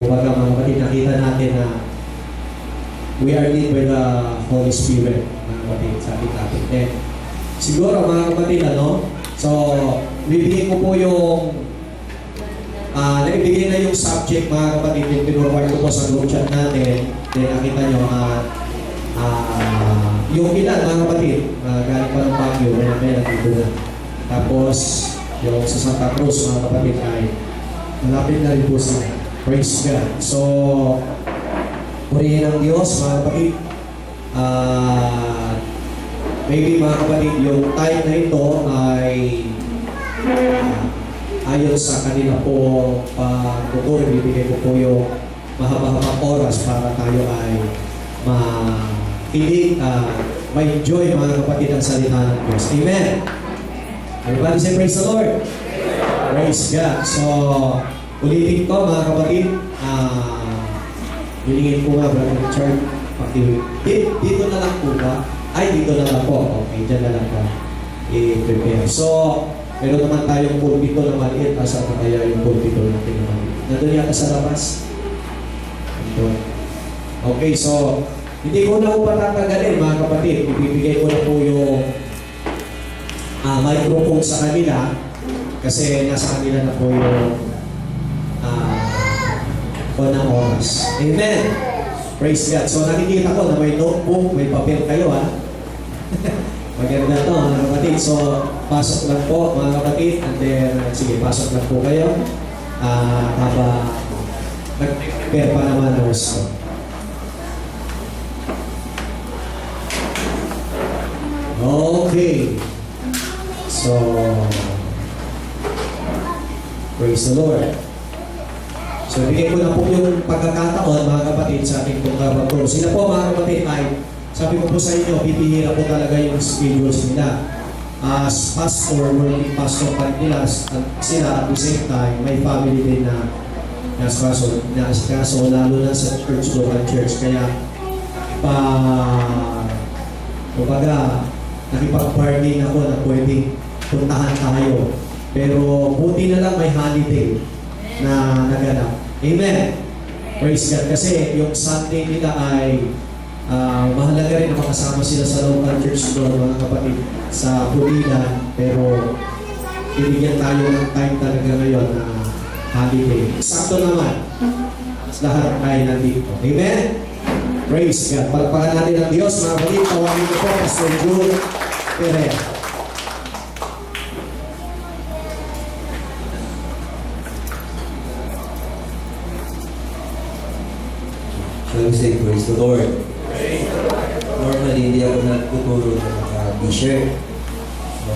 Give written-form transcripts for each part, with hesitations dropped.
Kumbaga mga kapatid, nakita natin na we are led by the Holy Spirit, mga kapatid, sabi natin. Then, siguro mga kapatid, so, bibigyan ko po yung naibigay na yung subject, mga kapatid, yung pinurward ko po sa group chat natin. Then, nakita nyo, yung ilan, mga kapatid, galing pa ng Baguio, may nandito na. Tapos, yung sa Santa Cruz, mga kapatid, ay malapit na rin po sa praise God. So, purihin ng Diyos, mga kapatid. Maybe, mga kapatid, yung time na ito ay ayon sa kanila po pagtuturo, bibigay ko po yung mahaba-habang oras para tayo ay makinig, ma-enjoy, mga kapatid, ang salita ng Diyos. Amen! Everybody say praise the Lord! Praise God! So, ulitin ko, mga kapatid, hilingin ko nga, Brother Richard, dito na lang po ba? Ay, dito na lang po. Okay, dyan na lang ka i-prepare. So, meron naman tayong pulpito na maliit. Asa na kaya yung pulpito natin na maliit? Nandun yata sa labas. Nandun. Okay, so, hindi ko na po patatagalin, mga kapatid. Ibibigay ko na po yung microphone sa kanila kasi nasa kanila na po yung ng oras. Amen! Praise God. So, nakikita ko na may notebook, may papel kayo, ha? Maganda to, mga kapatid. So, pasok lang po, mga kapatid. And then, sige, pasok lang po kayo. Habang nag-prepare pa naman ang gusto. Okay. So, praise the Lord. So, bigay ko na po yung pagkakataon, mga kapatid, sa ating pagkakataon. Sila po, mga kapatid, ay sabi ko po sa inyo, pipihira po talaga yung schedules nila. As pastor, working pastor pa nila, sila at the same time, may family din na kaso lalo na sa church, local church. Kaya, kumbaga, nakipag-party ako na pwedeng puntahan tayo. Pero buti na lang may holiday na naganap. Amen! Praise God. Kasi yung Sunday nila ay mahalaga rin na makasama sila sa local church doon, mga kapatid, sa Pulilan. Pero binigyan tayo ng time talaga ngayon na holiday. Sakto naman. Lahat ay nandito. Amen? Praise God. Palakpakan natin ang Diyos, mga kapatid. Tawagin ko po, Pastor June Pereira. Shall we say praise the Lord? Normally, hindi ako nagtuturo ng t-shirt. So,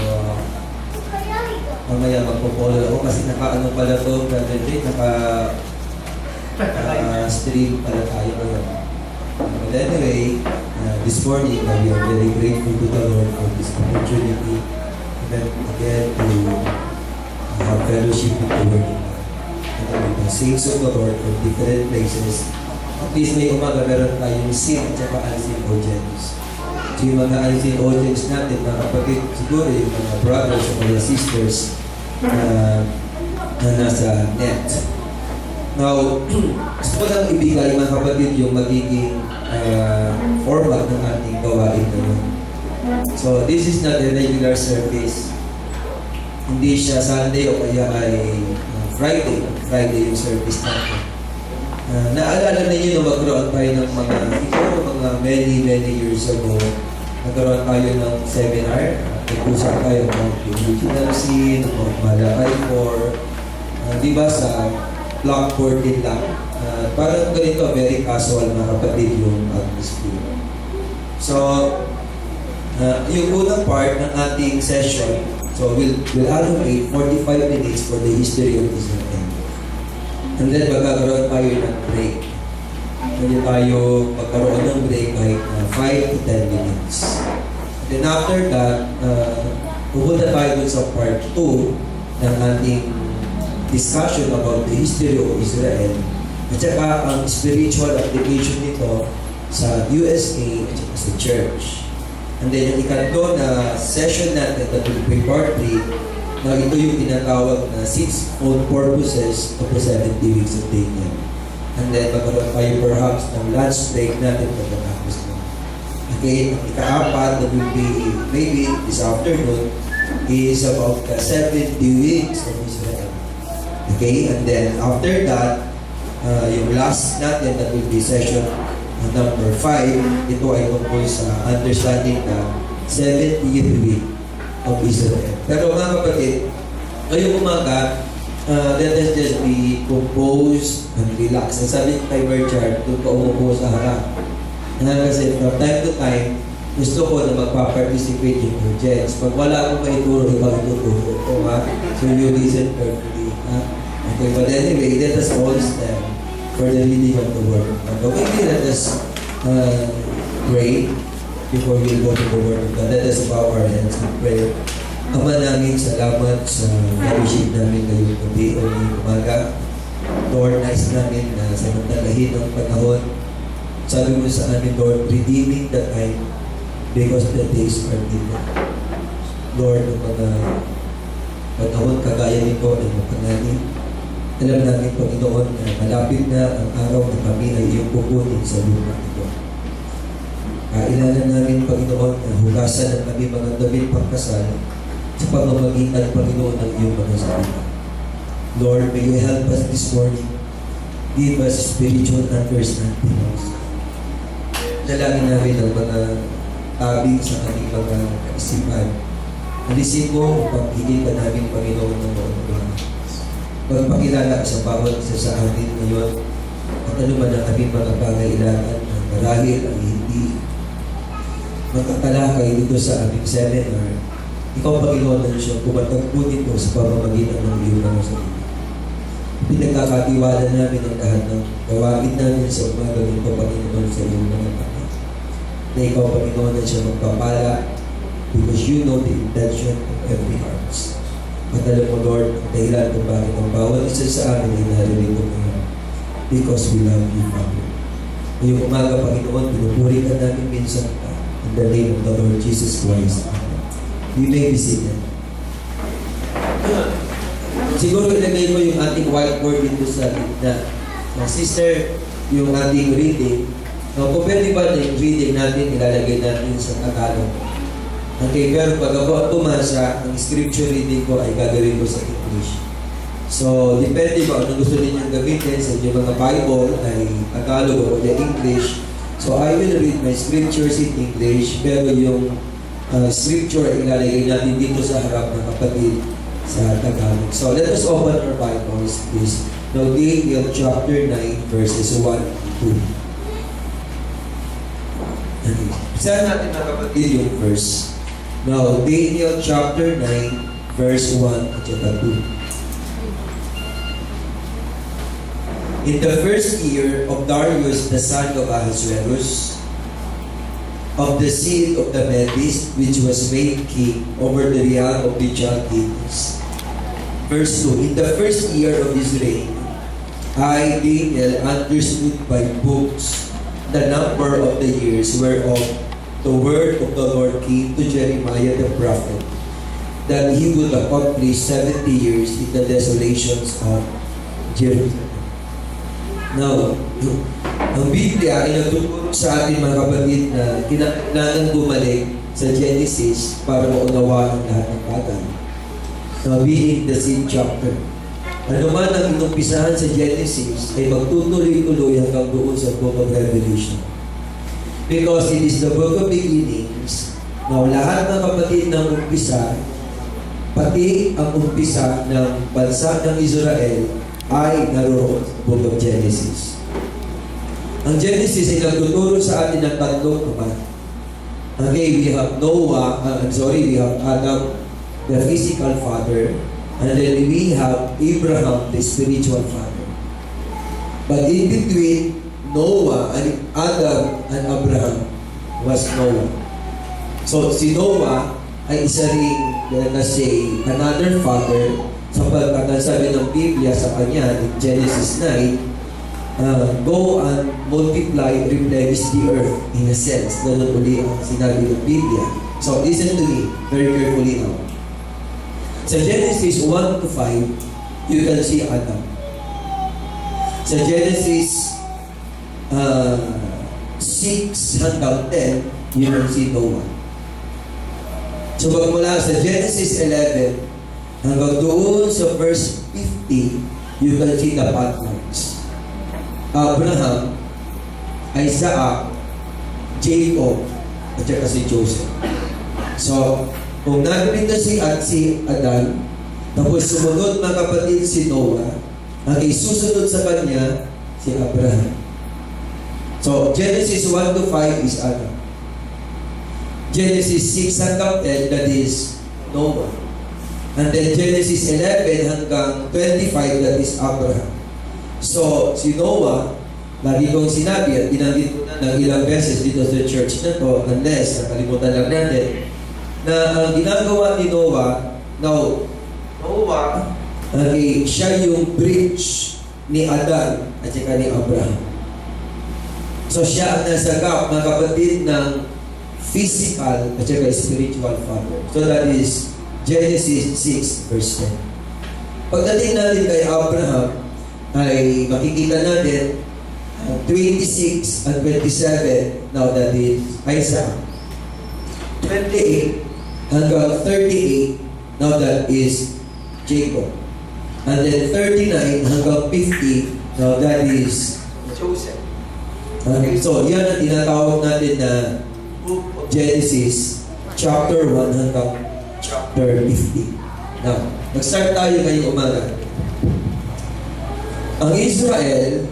mamaya magpo-follow ako kasi naka-ano pala to, Brother Jay, naka-stream pala tayo ngayon. But anyway, this morning, we are very grateful to the Lord for this opportunity and again to have fellowship with the Word of God. And with the saints of the Lord from different places. At least may umaga meron tayong sin at saka unseen audience. So yung mga unseen audience natin, mga kapatid, siguro yung mga brothers o mga sisters na nasa net. Now, gusto ko lang ibigay, mga kapatid, yung magiging format ng ating gawain ngayon. So this is not a regular service. Hindi siya Sunday o kaya ay Friday. Friday yung service natin. Naalala ninyo nung magkaroon tayo ng mga many years ago, nagkaroon tayo ng seminar, nag-usap tayo ng original sin, ng Malakay 4, di ba sa Block 14 lang. Parang ganito, very casual, mga kapatid, yung atmosphere. So, yung unang part ng ating session, so we'll allocate 45 minutes for the history of Israel. And then magkakaroon tayo ng break. Pwede tayo magkaroon ng break like 5 to 10 minutes. And then after that, pupunta tayo dun sa part 2 ng ating discussion about the history of Israel at saka ang spiritual application nito sa USA at saka sa church. And then yung ikatlo na session natin that will be part 3 na ito yung tinatawag na 6 purposes of the 70 weeks of Daniel. And then magkaroon tayo perhaps ng lunch break natin pagkatapos nun. Okay, ang ika-apat that will be maybe this afternoon is about the 70 weeks of Israel. Okay, and then after that, yung last natin that will be session number 5, ito ay tungkol sa understanding the 70th week of Israel. Pero mga kapatid, ngayong umaga, let us just be composed and relax. Ang sabi ko kay Berchard, doon ka umupo sa harap. Kasi from time to time, gusto ko na magpa-participate in projects. Pag wala akong maituro, ibang ituturo ko, ha? So you listen carefully, ha? Okay, but anyway, let us all stand for the reading of the Word of God. Okay, let us pray before we go to the Word of God. Let us bow our heads and pray. Ama namin, salamat sa fellowship namin ngayong gabi o ngayong umaga. Lord, nais namin na samantalahin ang panahon. Sabi mo sa amin, Lord, redeeming the time because the days are evil. Lord, ang mga panahon kagaya nito ay mapanganib. Alam namin, Panginoon, na malapit na ang araw na kami ay iyong pupunin sa lupa nito. Kailangan namin, Panginoon, na hugasan ang kami mga damit pagkasal sa pamamagitan, Panginoon, ng iyong mga salita. Lord, may you help us this morning. Give us spiritual understanding also. Dalangin namin ang mga tabing sa aming mga kaisipan. Alisin mo upang higit namin, Panginoon, ng mga mga. Magpakilala ka sa bawat isa sa amin ngayon at ano man ang aming mga pangailangan na marahil ang hindi makatalakay dito sa aming seminar. Ikaw, Panginoon, na siya pumatagpunin mo sa pamamagitan ng iyong mga salita. Pinagkakatiwala namin ang lahat ng gawain namin sa umaga nito, Panginoon, sa iyong mga kapatid. Na ikaw, Panginoon, na siya magpapala because you know the intention of every heart. At alam mo, Lord, ang dahilan kung bakit ang bawat isa sa amin ay narinig ko ngayon because we love you, Father. Ngayong umaga, Panginoon, pinupuri ka namin minsan ka in the name of the Lord Jesus Christ. You may be seated. Siguro ilagay ko yung ating whiteboard dito sa gitna. Sister, yung ating reading. Kung pwede ba yung reading natin, ilalagay natin sa Tagalog. Okay, pero pag ako ang tumasa, ang scripture reading ko ay gagawin ko sa English. So, depende ba kung gusto ninyong gamitin sa inyong mga Bible ay Tagalog o English. So, I will read my scriptures in English, pero yung scripture ay ilalagay natin dito sa harap ng kapatid sa Tagalog. So, let us open our Bibles, please. Now, Daniel chapter 9, verses 1 to 2. Okay. Saan natin mga kapatid yung verse? Now, Daniel chapter 9, verse 1 at 2. In the first year of Darius the son of Ahasuerus, of the seed of the Medes, which was made king over the realm of the Chaldeans. Verse 2, in the first year of his reign, I, Daniel, understood by books the number of the years whereof the word of the Lord came to Jeremiah the prophet, that he would accomplish 70 years in the desolations of Jerusalem. Now, ang Biblia ay nagtuturo sa atin mga kapatid na kinakailangan bumalik sa Genesis para maunawaan ang lahat ng bagay. Now, being the same chapter. Ano man ang inumpisahan sa Genesis ay magtutuloy-tuloy hanggang doon sa Book of Revelation. Because it is the book of beginnings. Now, lahat ng kapatid ng umpisa, pati ang umpisa ng bansa ng Israel ay naroon sa book of Genesis. Ang Genesis ay nagtuturo sa atin ng tatlong ama. Okay, we have Noah, we have Adam, the physical father, and then we have Abraham, the spiritual father. But in between Noah and Adam and Abraham was Noah. So si Noah ay isa ring, let us say, another father, sapagkat ang sabi ng Biblia sa kanya in Genesis 9, go and multiply, replenish the earth, in a sense. Ganun uli ang sinabi ng Biblia. So listen to me very carefully now. Sa Genesis 1 to 5, you can see Adam. Sa sa Genesis 6 hanggang 10, you will see Noah. So magmula sa Genesis 11 hanggang doon sa verse 50, you can see the patriarchs. Abraham, Isaac, Jacob, at saka si Joseph. So, kung nandito si Adan, tapos sumunod mga kapatid si Noah, ang isusunod sa kanya, si Abraham. So, Genesis 1 to 5 is Adam. Genesis 6 hanggang 10, that is Noah. And then Genesis 11 hanggang 25, that is Abraham. So, si Noah, lagi kong sinabi at binanggit ko na ng ilang beses dito sa church na to, unless nakalimutan lang natin, na ang ginagawa ni Noah, siya yung bridge ni Adan at saka ni Abraham. So siya ang nasagap, mga kapatid, ng physical at saka spiritual father. So that is Genesis 6 verse 10. Pagdating natin kay Abraham, ay makikita natin 26 and 27, now that is Isaac. 28 hanggang 38, now that is Jacob. And then 39 hanggang 50, now that is Joseph. Okay, so yan ang tinatawag natin na Book of Genesis, chapter 1 hanggang chapter 50. Now, nag-start tayo ngayong umaga. Ang Israel,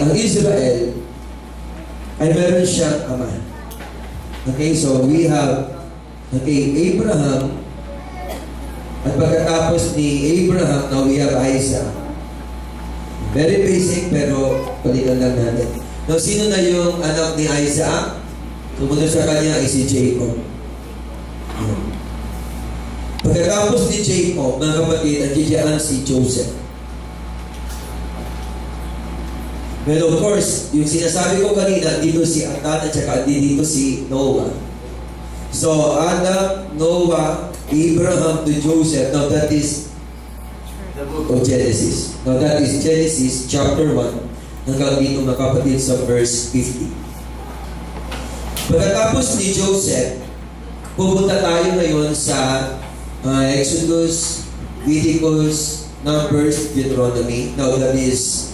ang Israel ay meron siyang ama. Okay, so we have, Abraham, at pagkatapos ni Abraham, now we have Isaac. Very basic, pero palitan lang natin. Now, sino na yung anak ni Isaac? Sumunod sa kanya ay si Jacob. Pagkatapos ni Jacob, mga kapatid, nandiyan si Joseph. Pero of course, yung sinasabi ko kanina, dito si Adan at saka dito si Noah. So, Adam, Noah, Abraham to Joseph. Now, that is the book of Genesis. Now, that is Genesis chapter 1 hanggang dito, mga kapatid, sa verse 50. Pagkatapos ni Joseph, pupunta tayo ngayon sa Exodus, Leviticus, Numbers, Deuteronomy. Now, that is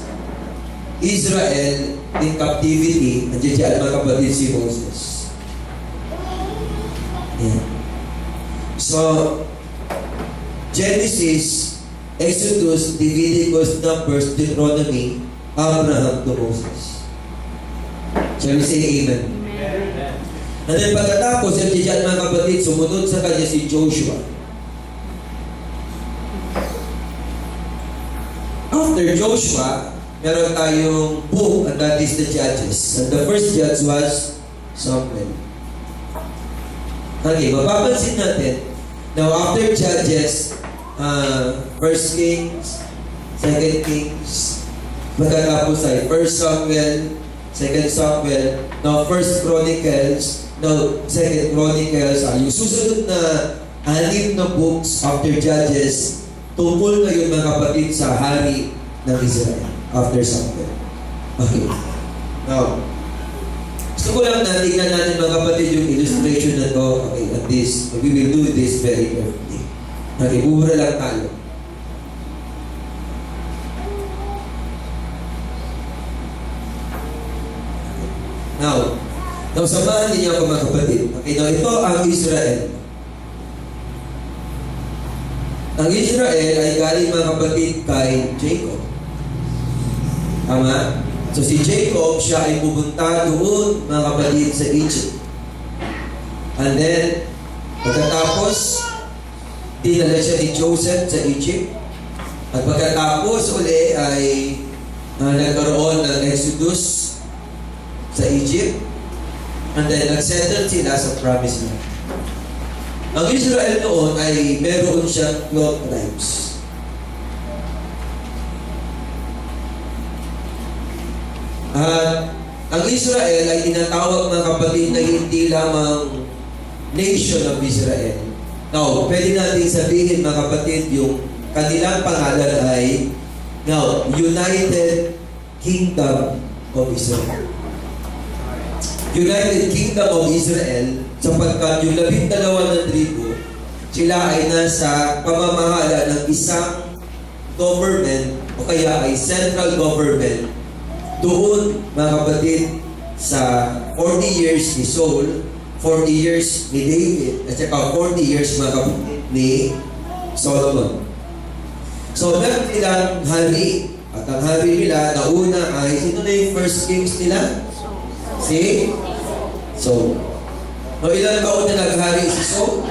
Israel in captivity. Nandiyan mga kapatid si Moses. Yeah. So, Genesis, Exodus, Leviticus, Numbers, Deuteronomy, Abraham to Moses. Shall we say amen? Amen. And then pagkatapos, nandiyan mga kapatid, sumunod sa kanya si Joshua. After Joshua, meron tayong book, and that is the Judges. And the first judge was Samuel. Okay, mapapansin natin. Now, after Judges, First Kings, Second Kings, pagkatapos ay First Samuel, Second Samuel, now First Chronicles, now Second Chronicles, yung susunod na 6 na books after Judges, tungkol ngayon mga kapatid sa hari ng Israel after Samuel. Okay. Now, gusto ko lang na tingnan natin mga kapatid yung illustration na to. Okay, at this, we will do this very carefully. Okay, bubura lang tayo. Now, samahan niyo ako mga kapatid. Okay, now ito ang Israel. Ang Israel ay galing mga kapatid kay Jacob. Tama? So si Jacob, siya ay pupunta doon mga kapatid sa Egypt. And then, pagkatapos, dinala siya ni Joseph sa Egypt. At pagkatapos uli ay nagkaroon ng Exodus sa Egypt. And then nagsettle sila sa Promised Land. Ang Israel noon ay meron siyang 12 tribes. At ang Israel ay tinatawag mga kapatid na hindi lamang nation of Israel. Now, pwede natin sabihin mga kapatid yung kanilang pangalan ay now, United Kingdom of Israel. United Kingdom of Israel, sapagkat yung 12 na tribo, sila ay nasa pamamahala ng isang government o kaya ay central government doon, mga kapatid, sa 40 years ni Saul, 40 years ni David, at saka 40 years, mga kapatid, ni Solomon. So, meron nilang hari, at ang hari nila, nauna ay, sino na yung first kings nila? Si Saul. No, ilan taon na naghari si Saul?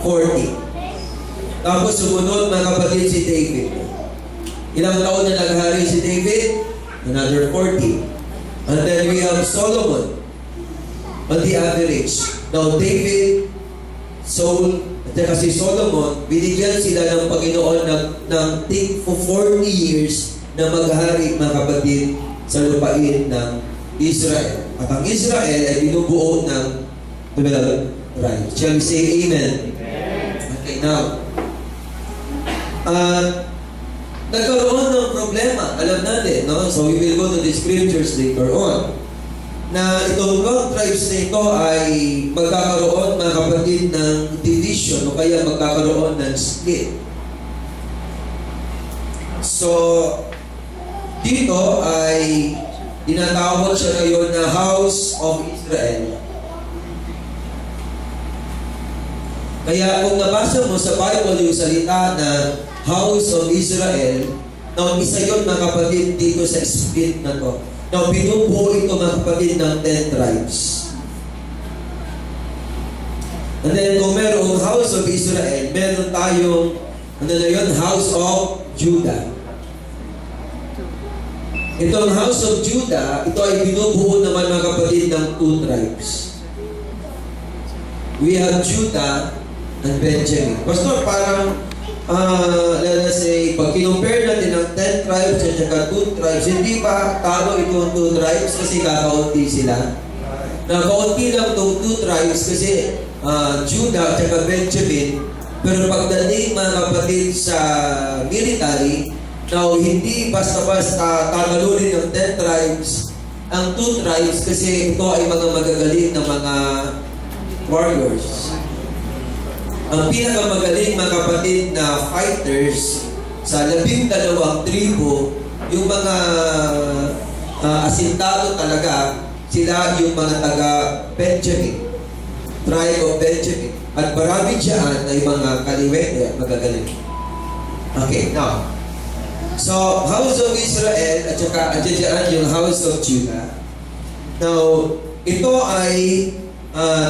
40. Tapos sumunod, mga kapatid, si David. Ilang taon na naghari si David? Another 40. And then we have Solomon on the average. Now, David, Saul, at saka si Solomon, binigyan sila ng Panginoon ng take for 40 years na maghari, mga kapatid, sa lupain ng Israel. At ang Israel ay binubuo ng 12 tribes. Shall we say amen? Okay, now, nagkaroon ng problema, alam natin, no? So we will go to the scriptures later on, na itong 12 tribes na ito ay magkakaroon, mga kapatid, ng division o kaya magkakaroon ng split. So, dito ay tinatawag siya ngayon na House of Israel. Kaya kung nabasa mo sa Bible yung salita na House of Israel, na isa yun, mga kapatid, dito sa split na to. Now, binubuo ito, mga kapatid, ng 10 tribes. And then, kung merong House of Israel, meron tayong, ano na yun, House of Judah. Itong House of Judah, ito ay binubuo naman, mga kapatid, ng 2 tribes. We have Judah and Benjamin. Pastor, parang, let's say, pag kinumpare natin ng 10 tribes at saka 2 tribes, hindi ba talo itong 2 tribes kasi kakaunti sila? Nakaunti lang itong 2 tribes kasi Judah at saka Benjamin, pero pagdating, mga kapatid, sa military, now, hindi basta-basta tatalunin ng 10 tribes ang 2 tribes kasi ito ay mga magagaling na mga warriors. Ang pinakamagaling, mga kapatid, na fighters sa 12 tribo, yung mga asintado talaga, sila yung mga taga-Benjamin, tribe of Benjamin. At marami dyan ay mga kaliwete, magagaling. Okay, now, so, House of Israel at saka adyan yung House of Judah. Now, ito ay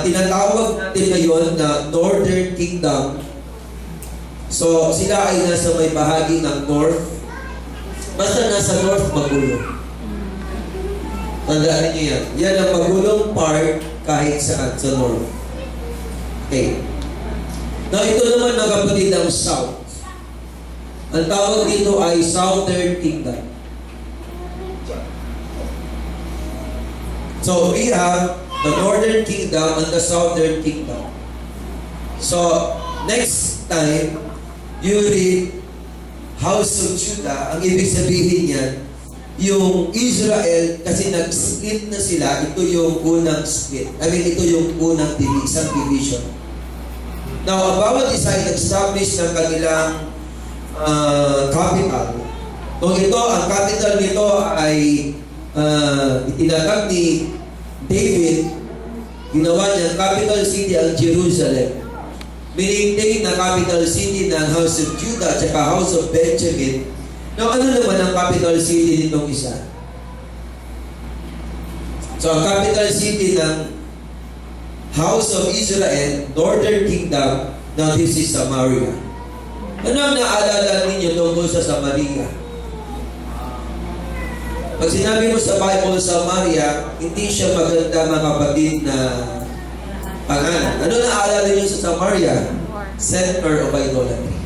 tinatawag natin ngayon na Northern Kingdom. So, sila ay nasa may bahagi ng North. Basta nasa North, magulo. Tandaan niyo yan. Yan ang magulong part kahit saan sa North. Okay. Now, ito naman, mga kapatid, ang South. Ang tawag dito ay Southern Kingdom. So, we have the Northern Kingdom and the Southern Kingdom. So, next time, you read House of Judah, ang ibig sabihin niyan, yung Israel, kasi nag-split na sila, ito yung unang split. I mean, ito yung unang isang division. Now, ang bawat isa ay nag-establish ng kanilang capital. Kung ito, ang capital nito ay itinatag ni David, ginawa niya capital city ang Jerusalem. Minigday na capital city ng House of Judah at saka House of Benjamin. Now, ano naman ang capital city nitong isa? So, ang capital city ng House of Israel, Northern Kingdom, now this is Samaria. Ano ang naalala ninyo tungkol sa Samaria? Pag sinabi mo sa Bible, Samaria, hindi siya maganda, mga kapatid, na pangalan. Ano naalala niyo sa Samaria? Center of idolatry.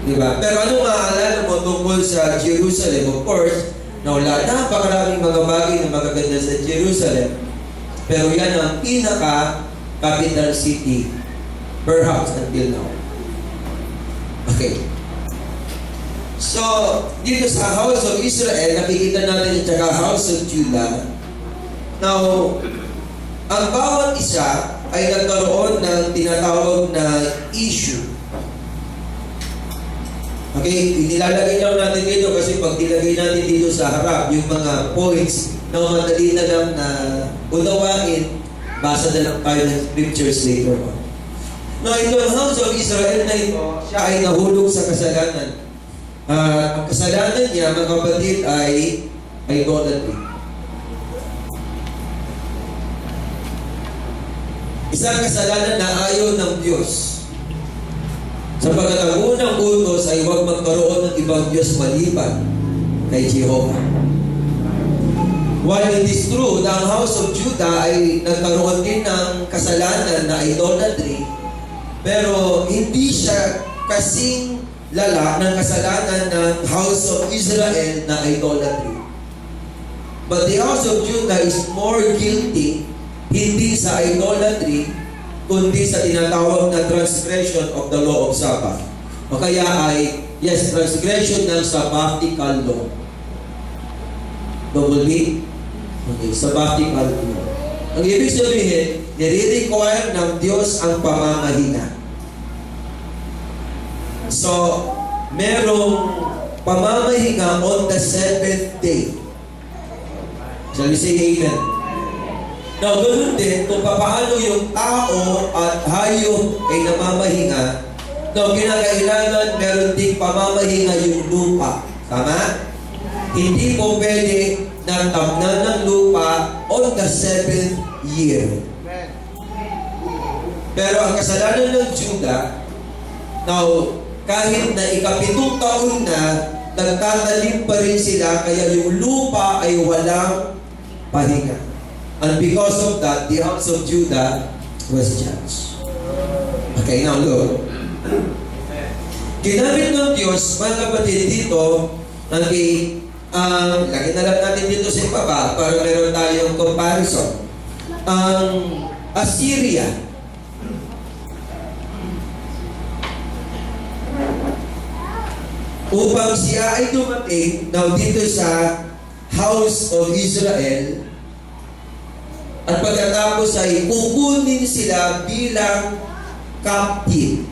Diba? Pero ano maalala mo tungkol sa Jerusalem? Of course, napakaraming mga bagay na magaganda sa Jerusalem. Pero yan ang pinaka-capital city, perhaps until now. Okay. So, dito sa House of Israel, nakikita natin at saka House of Judah. Now, ang bawat isa ay nagkaroon ng tinatawag na issue. Okay, nilalagay lang natin dito kasi pag nilagay natin dito sa harap, yung mga points na madali na lang na unawain, basa na lang tayo ng scriptures later on. Now, ito ang House of Israel na ito, siya ay nahulog sa kasalanan. Ang kasalanan niya, mga kapatid, ay idolatry. Isang kasalanan na ayaw ng Diyos. Sapagkat ang unang utos ay huwag magkaroon ng ibang Diyos maliban kay Jehovah. While it is true na ang House of Judah ay nagkaroon din ng kasalanan na idolatry, pero hindi siya kasing lala ng kasalanan ng House of Israel na idolatry. But the House of Judah is more guilty hindi sa idolatry, kundi sa tinatawag na transgression of the law of Sabbath. O kaya ay, yes, transgression ng Sabbatical law. Double B? Okay, Sabbatical law. Ang ibig sabihin, nire-require ng Diyos ang pamamahina. So, merong pamamahinga on the seventh day. Shall we say amen? Now, ganoon din, kung paano yung tao at hayop ay namamahinga, now, kinakailangan meron ding pamamahinga yung lupa. Tama? Hindi po pwede na tamnan ng lupa on the seventh year. Pero ang kasalanan ng Judah, now, kahit na ikapitong taon na, nagtatanim pa rin sila, kaya yung lupa ay walang pahinga. And because of that, the house of Judah was judged. Okay, now look. Ginamit ng Diyos, mga kapatid, dito, lagay na lang natin dito sa ibaba para meron tayong comparison. Ang Assyria, upang siya ay dumating now dito sa House of Israel, at pagkatapos ay kukunin sila bilang captive.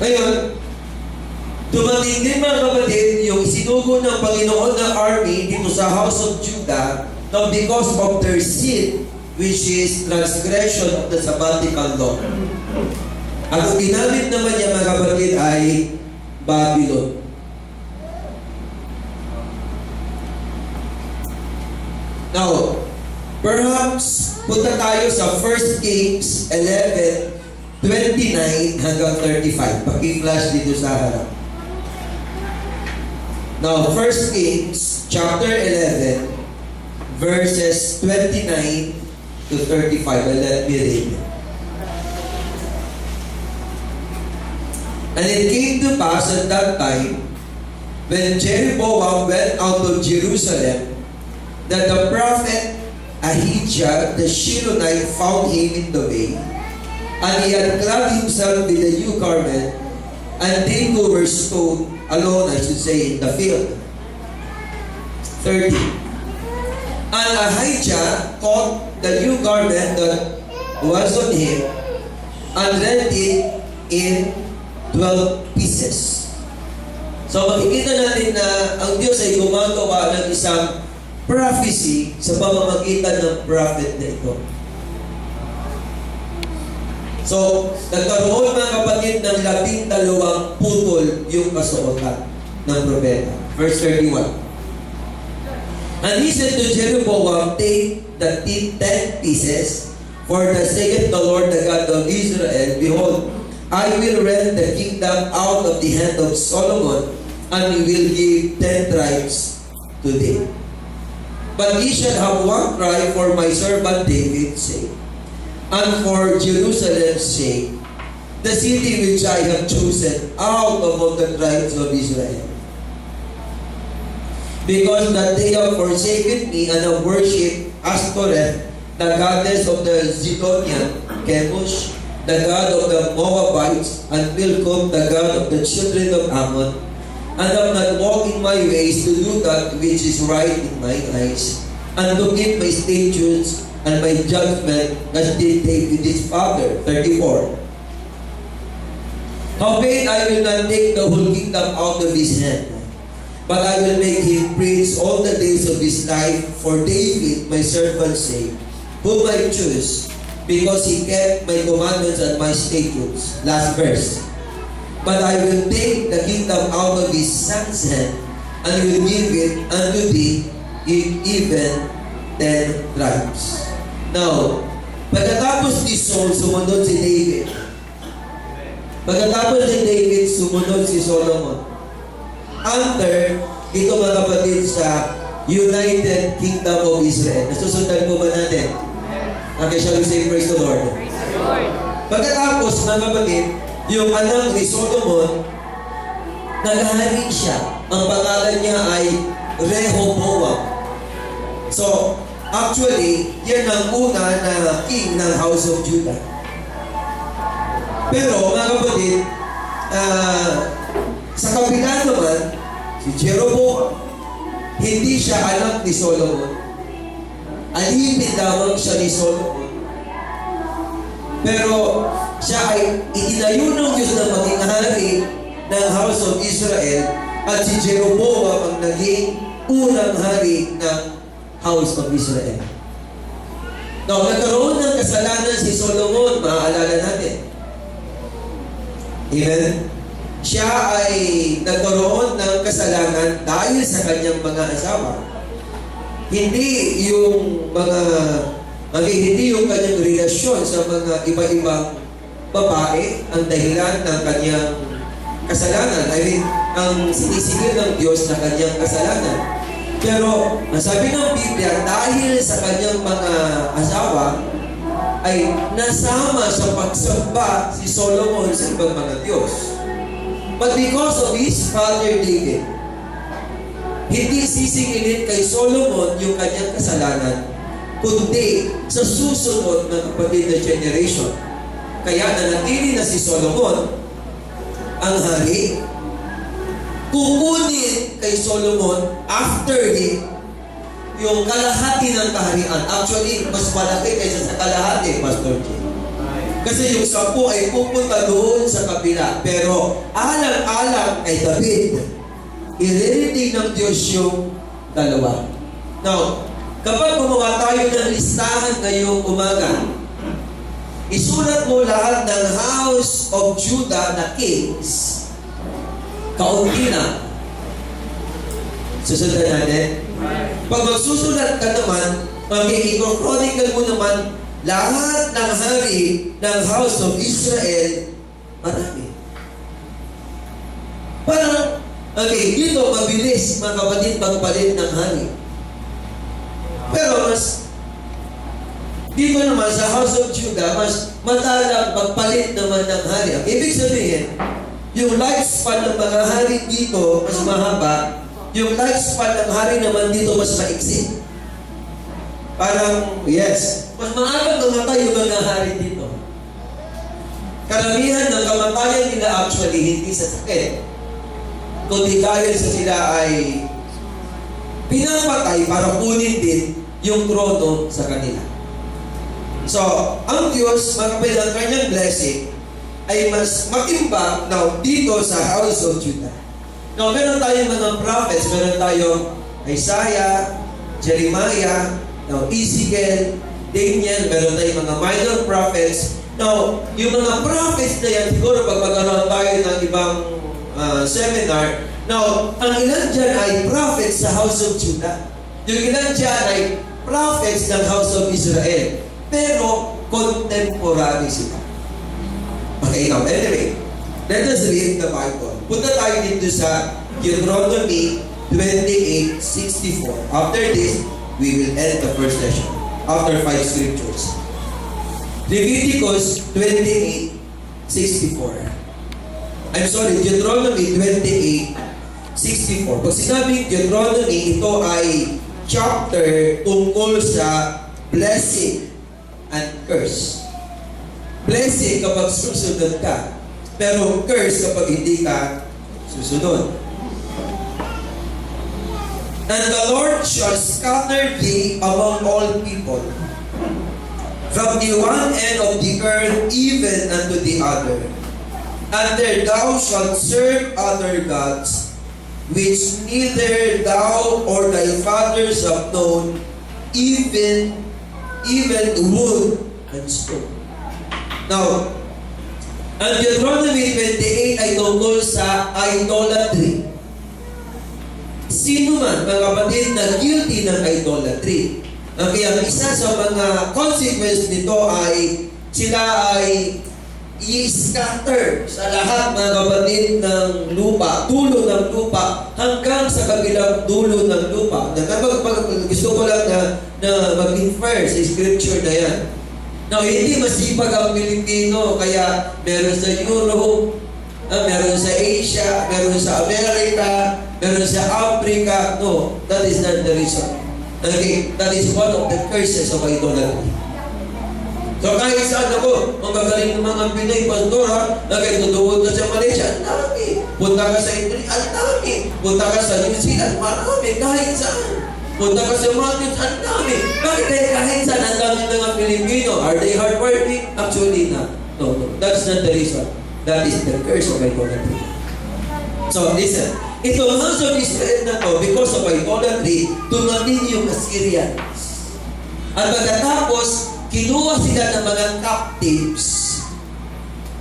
Ngayon, dumating din mga kapatid yung isinugo ng Panginoon ng army dito sa House of Judah now because of their sin, which is transgression of the Sabbatical law. At ang ginamit naman niya mga kapatid ay Babylon. Now, perhaps punta tayo sa 1 Kings 11:29 hanggang 35. Paki-flash dito sa harap. Now, 1 Kings chapter 11 verses 29 to 35. And let me read. And it came to pass at that time, when Jeroboam went out of Jerusalem, that the prophet Ahijah the Shilonite found him in the way, and he had clad himself with a new garment, and they who were stoned alone, I should say, in the field. 30. And Ahijah caught the new garment that was on him, and rent it in 12 pieces. So makikita natin na ang Diyos ay gumagawa ng isang prophecy sa pamamagitan ng prophet na ito. So, nagkaroon mga kapatid ng 12 putol yung kasuotan ng propeta. Verse 31. And he said to Jeroboam, take the 10 pieces, for the sake of the Lord, the God of Israel. Behold, I will rend the kingdom out of the hand of Solomon, and he will give 10 tribes to thee. But ye shall have one tribe for my servant David's sake, and for Jerusalem's sake, the city which I have chosen out of all the tribes of Israel. Because that they have forsaken me and have worshipped Ashtoreth, the goddess of the Zidonian, Chemosh, the god of the Moabites, and Milcom, the god of the children of Ammon, and have not walked in my ways to do that which is right in my eyes, and to keep my statutes and my judgment as did David his father. 34. Howbeit I will not take the whole kingdom out of his hand, but I will make him prince all the days of his life for David my servant's sake, whom I choose, because he kept my commandments and my statutes. Last verse. But I will take the kingdom out of his son's hand, and will give it unto thee in even 10 tribes. Now, pagkatapos ni Saul, sumunod si David. Pagkatapos ni David, sumunod si Solomon. Under, ito mga kapatid, sa United Kingdom of Israel. Nasusundan po ba natin? Okay, shall we say praise the Lord? Pagkatapos, mga kapatid, yung anak ni Solomon, naghari siya. Ang pangalan niya ay Rehoboam. So, actually, yan ang una na king ng House of Judah. Pero, mga kapatid, sa kabila naman, si Jeroboam, hindi siya anak ni Solomon. Alipin lamang siya ni Solomon. Pero siya ay itinayo ng Diyos na maging hari ng House of Israel, at si Jeroboam ang naging unang hari ng House of Israel. Now, nagkaroon ng kasalanan si Solomon, maaalala natin. Amen? Siya ay nagkaroon ng kasalanan dahil sa kanyang mga asawa. Hindi yung kanyang relasyon sa mga iba-ibang babae ang dahilan ng kanyang kasalanan. I mean, ang sinisingil ng Diyos na kanyang kasalanan. Pero, sabi ng Biblia, dahil sa kanyang mga asawa, ay nasama sa pagsamba si Solomon sa ibang mga Diyos. But because of his father David, hindi sisingilin kay Solomon yung kanyang kasalanan, kundi sa susunod na kapatid na generation. Kaya nanatili na si Solomon ang hari. Kukunin kay Solomon after him yung kalahati ng kaharian. Actually, mas malaki kaysa sa kalahati, Pastor J. Kasi yung 10 ay pupunta doon sa kabila. Pero alang-alang kay David, i-reading ng Diyos yung dalawa. Now, kapag gumawa tayo ng listahan ngayong umaga, isulat mo lahat ng House of Judah na kings, kaunti na. Susundan natin. Pag magsusulat ka naman, mag-i-chronicle mo naman lahat ng hari ng House of Israel, marami. Parang, okay, dito mabilis mga kapatid magpalit ng hari. Pero mas, dito naman sa House of Judah, mas madalang magpalit naman ng hari. Ang ibig sabihin, yung lifespan ng mga hari dito mas mahaba, yung lifespan ng hari naman dito mas maiksi. Parang, yes, mas maagang namatay yung mga hari dito. Karamihan ng kamatayan nila actually hindi sa sakit, kundi dahil sa sila ay pinapatay para kunin din yung trono sa kanila. So, ang Diyos, magkapit ang kanyang blessing, ay mas matimbang now dito sa House of Judah. Now, meron tayong mga prophets, meron tayong Isaiah, Jeremiah, now Ezekiel, Daniel, meron tayong mga minor prophets. Now, yung mga prophets na yan, siguro pag magkaroon tayo ng ibang seminar, now, ang ilan dyan ay prophets sa House of Judah. Yung ilan dyan ay prophets ng House of Israel. Pero, contemporary sila. Okay, now, anyway, let us read the Bible. Punta tayo dito sa Deuteronomy 28:64. After this, we will end the first session. After 5 scriptures. Leviticus 28:64. I'm sorry, Deuteronomy 28:64. Pag sinabing Deuteronomy, ito ay chapter tungkol sa blessing and curse. blessing kapag susunod ka. Pero curse kapag hindi ka susunod. And the Lord shall scatter thee among all people, from the one end of the earth even unto the other. And there thou shalt serve other gods, which neither thou or thy fathers have known, even wood and stone. Now, ang Deuteronomy 28 ay tungkol sa idolatry. Sino man, mga kapatid, na guilty ng idolatry. Kaya isa sa mga consequence nito ay sila ay i-scatter sa lahat, mga kapatid, ng lupa, dulo ng lupa, hanggang sa kabilang dulo ng lupa. Gusto ko lang na mag-infer sa scripture na yan. Now, hindi masipag ang Pilipino, kaya meron sa Europe, meron sa Asia, meron sa America, meron sa Africa. No, that is not the reason. Okay, that is one of the curses of idolatry. So kahit saan ako, ang gagaling ng mga Pinay, pastor ha, nagkatutuwag ka sa Malaysia, ang dami. Punta ka sa Italy, ang dami. Punta ka sa New Zealand, marami, kahit saan. Punta ka sa Maldives, ang dami. Bakit kahit saan ang dami mga Pilipino? Are they hardworking? Actually not. No, that's not the reason. That is the curse of idolatry. So listen, itong house of Israel na to, because of idolatry, dumating yung Assyrians. At pagkatapos, kinuha sila ng mga captives.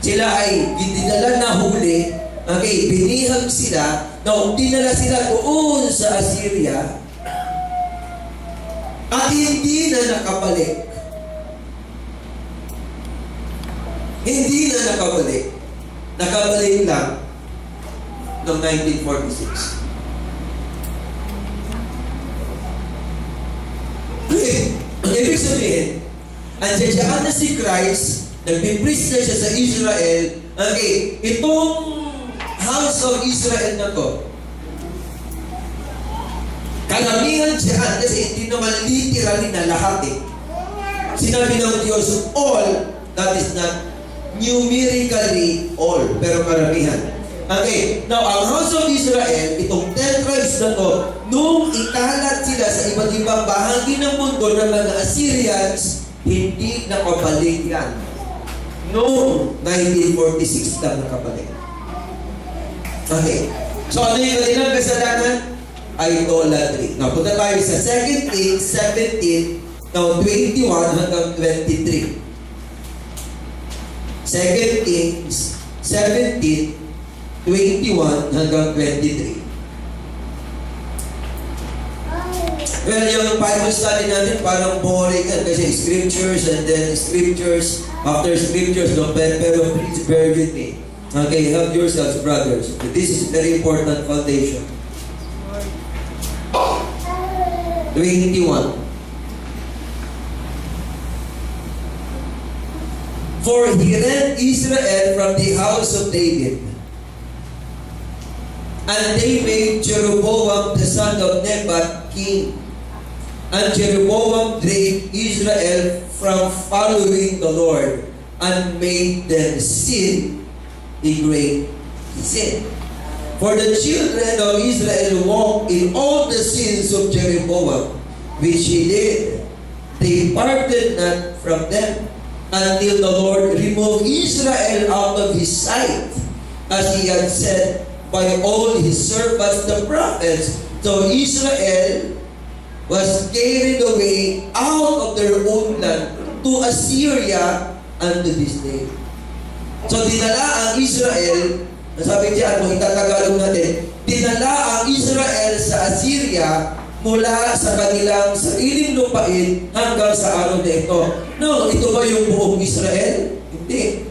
Sila ay dinala na huli. Okay, binihag sila. Now, dinala sila doon sa Assyria. At hindi na nakabalik. Hindi na nakabalik. Nakabalik lang noong 1946. Okay, ang ibig sabihin, andiyan na si Christ, nagpipreach na siya sa Israel. Okay, itong house of Israel na to, karamihan dyan, kasi hindi naman literally na lahat eh. Sinabi ng Diyos, all, that is not numerically all, pero karamihan. Okay, now ang house of Israel, itong 10 tribes na to, nung ikalat sila sa iba't ibang bahagi ng mundo ng mga Assyrians, hindi nakabalik yan. Noong 1946 lang nakabalik. Okay, so ano yung kanilang kasalanan? Idolatry. Now, punta tayo sa 2 Kings 17, now 21 hanggang 23. 2 Kings 17, 21 hanggang 23. Well, yung Bible study natin parang boring yan kasi scriptures and then scriptures after scriptures, no? Pero please bear with me. Okay, help yourselves, brothers. This is very important foundation. 21. For he rent Israel from the house of David, and they made Jeroboam the son of Nebat king. And Jeroboam drave Israel from following the Lord, and made them sin a great sin. For the children of Israel walked in all the sins of Jeroboam, which he did. They parted not from them, until the Lord removed Israel out of his sight, as he had said by all his servants the prophets. So Israel was carried away out of their own land to Assyria unto this day. So dinala ang Israel, nasabi diyan, kung itatagalog natin, dinala ang Israel sa Assyria mula sa kanilang sariling lupain hanggang sa araw na ito. No, ito ba yung buong Israel? Hindi.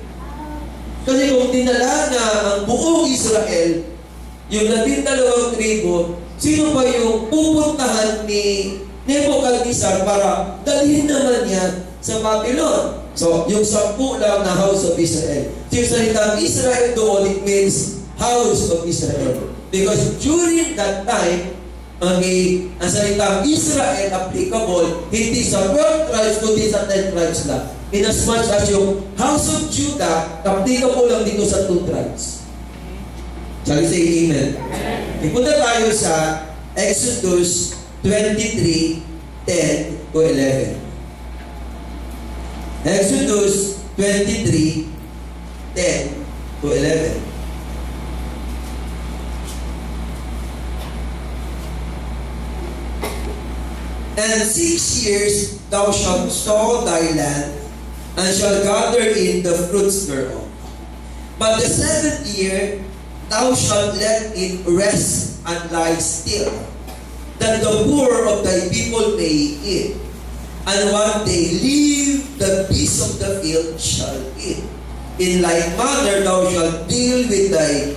Kasi kung dinala na ang buong Israel, yung 12 tribo, sino ba yung pupuntahan ni Nebuchadnezzar para dalhin naman yan sa Babylon? So, yung 10 lang na house of Israel. Yung salitang Israel doon, it means house of Israel. Because during that time, Okay, ang salitang Israel applicable hindi sa 12 tribes kundi sa 10 tribes lang. In as much as yung house of Judah applicable lang dito sa 2 tribes. Shall we say amen? Ipunta tayo sa Exodus 23:10 to 11. Exodus 23:10 to 11. And 6 years thou shalt sow thy land, and shalt gather in the fruits thereof. But the 7th year thou shalt let it rest and lie still, that the poor of thy people may eat, and what they leave the beasts of the field shall eat. In like manner thou shalt deal with thy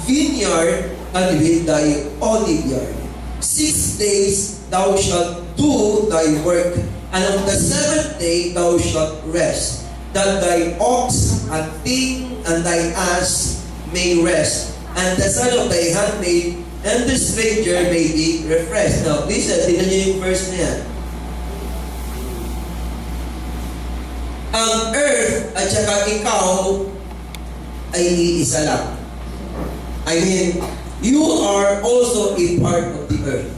vineyard and with thy olive yard. 6 days thou shalt do thy work, and on the 7th day thou shalt rest, that thy ox and thing and thy ass may rest, and the son of thy handmaid and the stranger may be refreshed. Now, listen, tignan niyo yung verse na yan. Ang earth at saka ikaw ay iisa lang. I mean, you are also a part of the earth.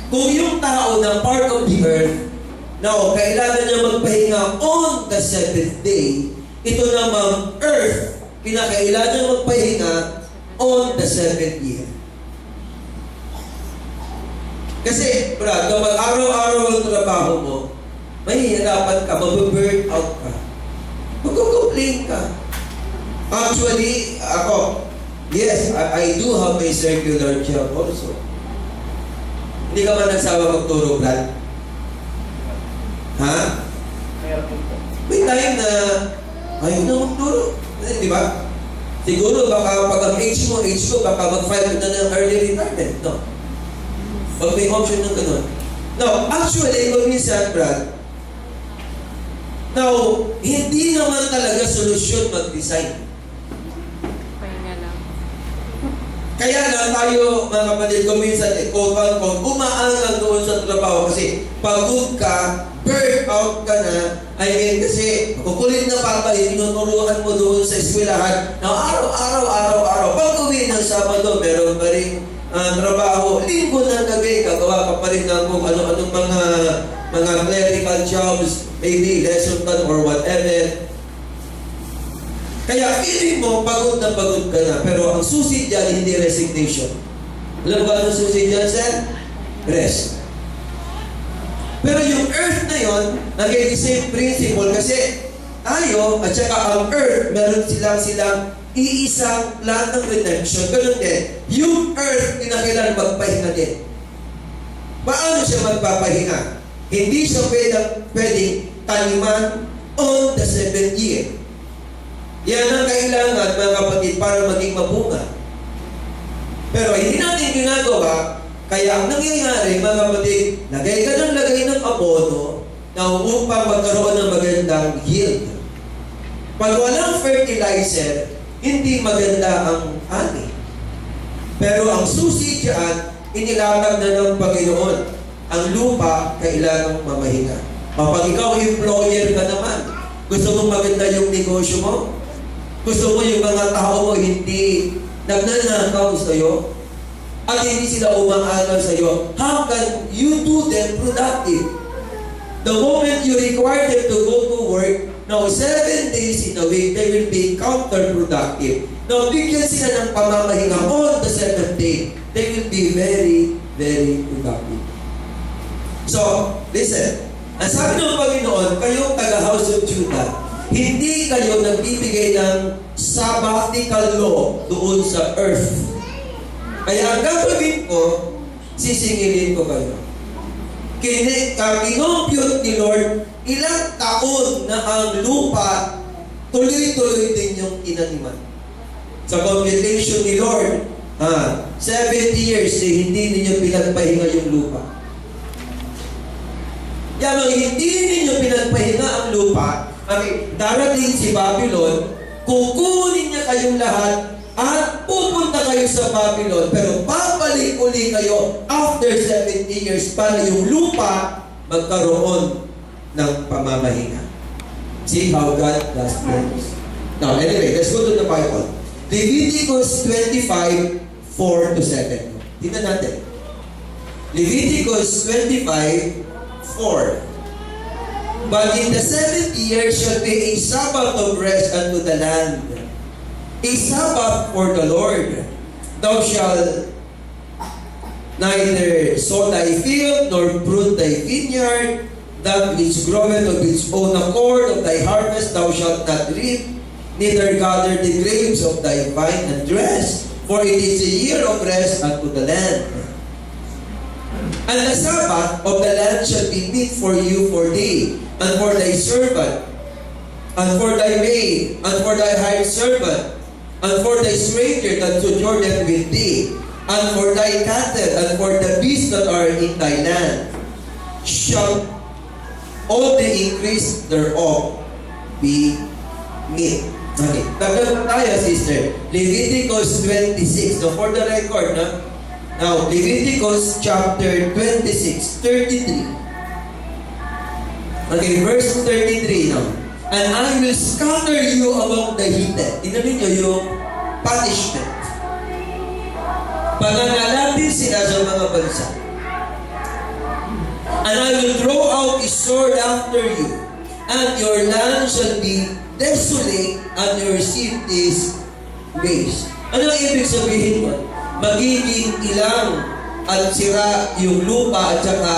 Kung yung tao na part of the earth, now, kailangan niya magpahinga on the 7th day, ito namang earth, kinakailangan niya magpahinga on the 7th year. Kasi, brad, kapag araw-araw ang trabaho mo, mahihirapan ka, mababurn out ka. Magko-complain ka. Actually, ako, yes, I do have my circular job also. Hindi ka ba nagsawa magturo, Brad? Ha? May time na ayaw na magturo. Di ba? Siguro baka pag ang age ko, baka mag-file ka na ng early retirement. No? Pag may option ng ganun. Now, actually, kung minsan, Brad, now, hindi naman talaga solusyon mag-design. Kaya na tayo, mga kapatid ko, minsan, quote-unquote, umaangang doon sa trabaho kasi pagod ka, burn out ka na, I mean, kasi kukulit na papa, tinuturuan mo doon sa eskwelahan na araw-araw. Pag uwi ng Sabado, meron pa rin trabaho. Linggo ng gabi, gagawa ka pa rin ng kung ano-anong mga clerical jobs, maybe lesson plan or whatever. Kaya feeling mo, pagod na pero ang susi dyan, hindi resignation. Alam ba ang susi dyan, sir? Rest. Pero yung earth na yon, naging the same principle kasi tayo, at saka ang earth, meron silang iisang plan ng redemption. Ganun din, yung earth, kinakailangan magpahinga din. Paano siya magpapahinga? Hindi siya pwedeng taniman on the 7th year. Yan ang kailangan, mga kapatid, para maging mabunga. Pero hindi natin ginagawa, kaya ang nangyayari, mga kapatid, lagay ka ng abono na upang magkaroon ng magandang yield. Pag walang fertilizer, hindi maganda ang ani. Pero ang susi dyan, inilatag na ng Panginoon. Ang lupa, kailangang mamahinga. Kapag ikaw employer ka naman, gusto mong maganda yung negosyo mo, gusto mo yung mga tao mo hindi nagnanakaw sa'yo at hindi sila umaangal sa'yo. How can you do them productive? The moment you require them to go to work, now 7 days in a week, they will be counterproductive. Now, bigyan sila ng pamamahinga on the 7th day. They will be very, very productive. So, listen. Ang sabi ng Panginoon, kayong taga-House of Judah, hindi kayo nagbibigay ng sabbatical law doon sa earth. Kaya ang gagawin ko, sisingilin ko kayo. Kinompute ni Lord, ilang taon na ang lupa, tuloy-tuloy din yung inaniman. Sa computation ni Lord, 70 years, hindi ninyo pinagpahinga yung lupa. Kaya hindi ninyo pinagpahinga ang lupa, darating si Babylon, kukunin niya kayong lahat at pupunta kayo sa Babylon, pero babalik bumalik uli kayo after 70 years para yung lupa magkaroon ng pamamahinga. See how God does things. Now, anyway, let's go to the Bible. Leviticus 25, 4-7. Tingnan natin. Leviticus 25, 4. But in the 70th year shall be a Sabbath of rest unto the land, a Sabbath for the Lord. Thou shalt neither sow thy field, nor prune thy vineyard. That which groweth of its own accord of thy harvest thou shalt not reap, neither gather the grapes of thy vine and dress, for it is a year of rest unto the land. And the Sabbath of the land shall be meat for you for thee, and for thy servant, and for thy maid, and for thy hired servant, and for thy stranger that sojourneth with thee, and for thy cattle, and for the beasts that are in thy land, shall all the increase thereof be meat. Okay. Tagad tayo, sister. Leviticus 26. So for the record, na? Now, Leviticus chapter 26, 33. Okay, verse 33 now. And I will scatter you among the heathen. Tingnan ninyo yung punishment. Pangangalatin sila sa mga bansa. And I will throw out a sword after you, and your land shall be desolate, and your cities waste. Ano ang ibig sabihin mo? Magiging ilang at sira yung lupa at saka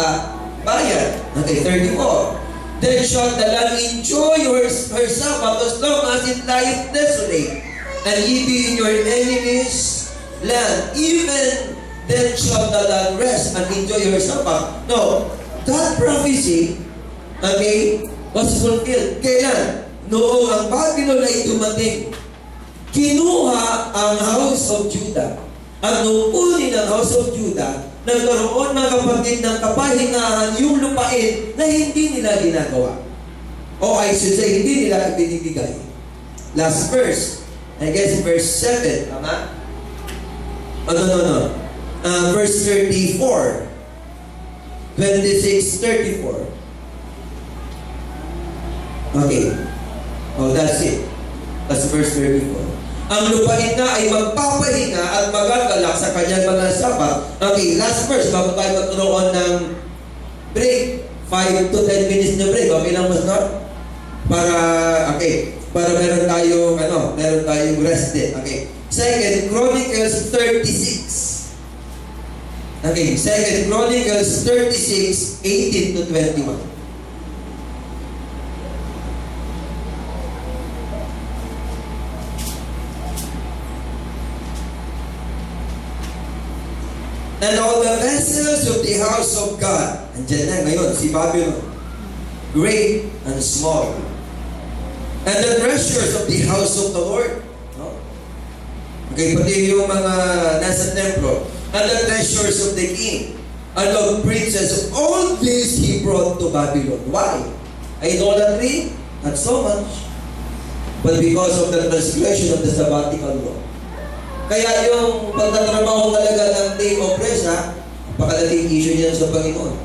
bayan. Okay, 34. Then shall the land enjoy her Sabbath as long as it lieth desolate, and ye be in your enemy's land. Even then shall the land rest and enjoy her Sabbath. No, that prophecy, okay, was fulfilled. Kailan? Noong ang Babylon ay dumating, kinuha ang house of Judah. At noong uli ng house of Judah, nagkaroon mga kapatid ng kapahingahan yung lupain na hindi nila ginagawa. O I should say, hindi nila ibinibigay. Last verse. I guess verse 7. Tama? Oh, no. Verse 34. 26:34. Okay. Oh, that's it. That's verse 34. Ang lupain na ay magpapahinga at magagalak sa kanyang mga sabat. Okay, last verse. Bago tayo magturoon ng break. 5 to 10 minutes na break. Okay lang, mas not? Para meron tayong rest din. Okay. Second Chronicles 36. Okay, Second Chronicles 36, 18 to 21. And all the vessels of the house of God, andyan na ngayon, si Babylon, great and small, and the treasures of the house of the Lord, no? Okay, pati yung mga nasa templo, and the treasures of the king, and of princes, all this he brought to Babylon. Why? Idolatry? Not so much. But because of the transgression of the sabbatical law. Kaya yung pagtatrabaho talaga ng day of rest, pakalating issue niyan sa Panginoon.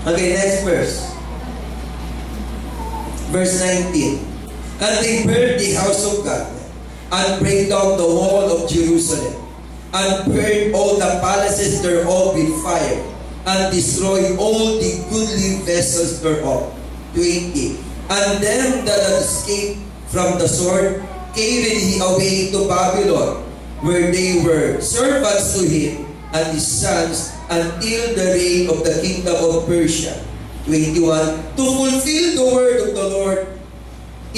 Okay, next verse. Verse 19. And they burned the house of God, and brake down the wall of Jerusalem, and burned all the palaces thereof with fire, and destroyed all the goodly vessels thereof. 20. And them that had escaped from the sword carried he away to Babylon, where they were servants to him and his sons until the reign of the kingdom of Persia. 21. To fulfill the word of the Lord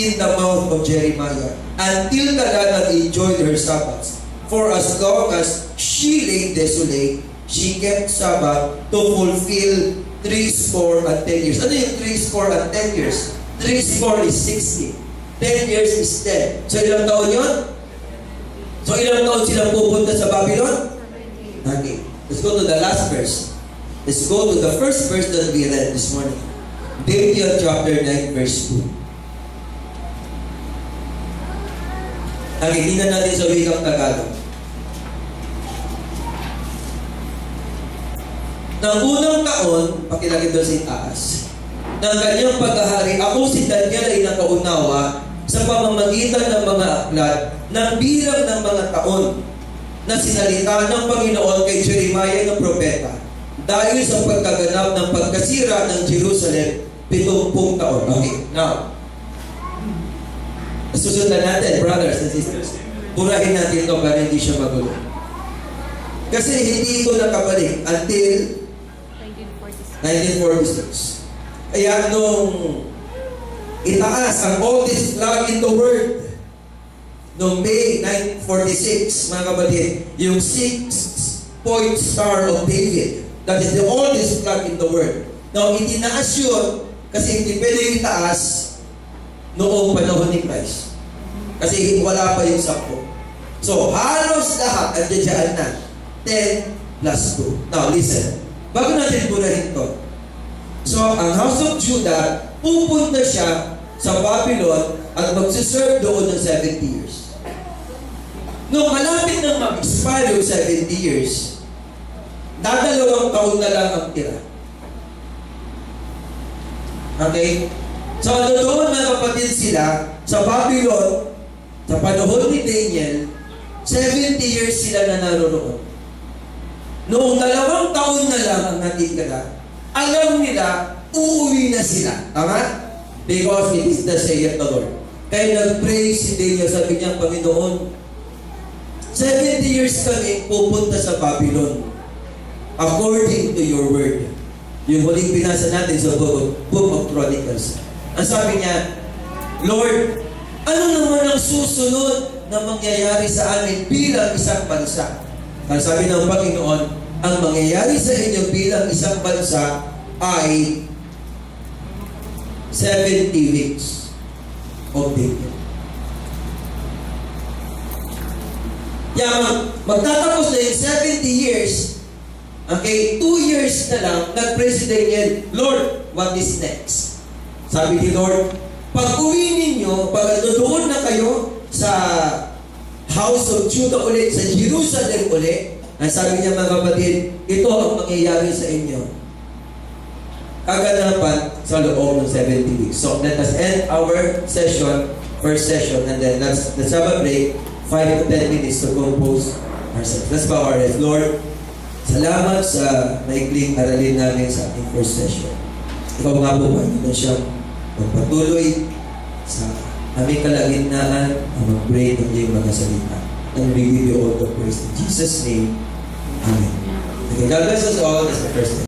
in the mouth of Jeremiah, until the land had enjoyed her Sabbaths. For as long as she lay desolate, she kept Sabbath to fulfill 70 years. Ano yung 70 years? 70 is 60. 10 years is 10. So ilang taon yun? So ilang taon silang pupunta sa Babylon? Okay. Let's go to the last verse. Let's go to the first verse that we read this morning. Daniel chapter 9 verse 2. Okay, tingnan natin sa wikang Tagalog. ng unang taon, pakilagay doon sa itaas, ng kanyang paghahari, ako si Daniel ay nakaunawa sa pamamagitan ng mga aklat ng bilang ng mga taon na sinalita ng Panginoon kay Jeremiah ng propeta dahil sa pagkaganap ng pagkasira ng Jerusalem 70 taon. Okay, now, susundan natin, brothers and sisters. Burahin natin ito para hindi siya magulo. Kasi hindi ito nakabalik until 1946. Kaya nung itaas ang oldest flag in the world, noong May 1946, mga kapatid, yung 6-point Star of David, that is the oldest flag in the world. Now, itinaas yun kasi hindi pwede itaas noong panahon ni Christ. Kasi wala pa yung 10. So, halos lahat ang dyan na 10 plus 2. Now, listen. Bago natin burahin ito. So, ang House of Judah, pupunta siya sa Babylon at magsiserve doon ng 70 years. Nung malapit nang mag-expire yung 70 years, dadalawang taon na lang ang tira. Okay? So, doon mga kapatid sila sa Babylon, sa panahon ni Daniel, 70 years sila na naroon. Noong 2 taon na lang ang natitira, alam nila, uuwi na sila. Tama? Because it is the say of the Lord. Kaya nag-pray si Daniel, sabi niya, Panginoon, 70 years kami pupunta sa Babylon according to your word. Yung huling binasa natin sa Book of Chronicles. Ang sabi niya, Lord, ano naman ang susunod na mangyayari sa amin bilang isang bansa? Ang sabi ng Panginoon, ang mangyayari sa inyo bilang isang bansa ay 70 weeks of Daniel. Yan, magtatapos na yung 70 years, okay, 2 years na lang, nag-pray si Daniel, Lord, what is next? Sabi ni Lord, pag uwi ninyo, pag doon na kayo sa House of Judah ulit, sa Jerusalem ulit, ang sabi niya mga kapatid, ito ang mangyayari sa inyo. Kaganapan sa loob ng 70 weeks. So let us end our session, first session, and then let's have a break, 5 to 10 minutes to compose ourselves. Let's bow our heads. Lord, salamat sa maikling aralin namin sa ating first session. Ikaw nga po, Panginoon, siyang magpatuloy sa aming kalagitnaan na mag-break ng iyong mga salita. And we give you all the praise. In Jesus' name, Amen. Okay, God bless us all. That's the first thing.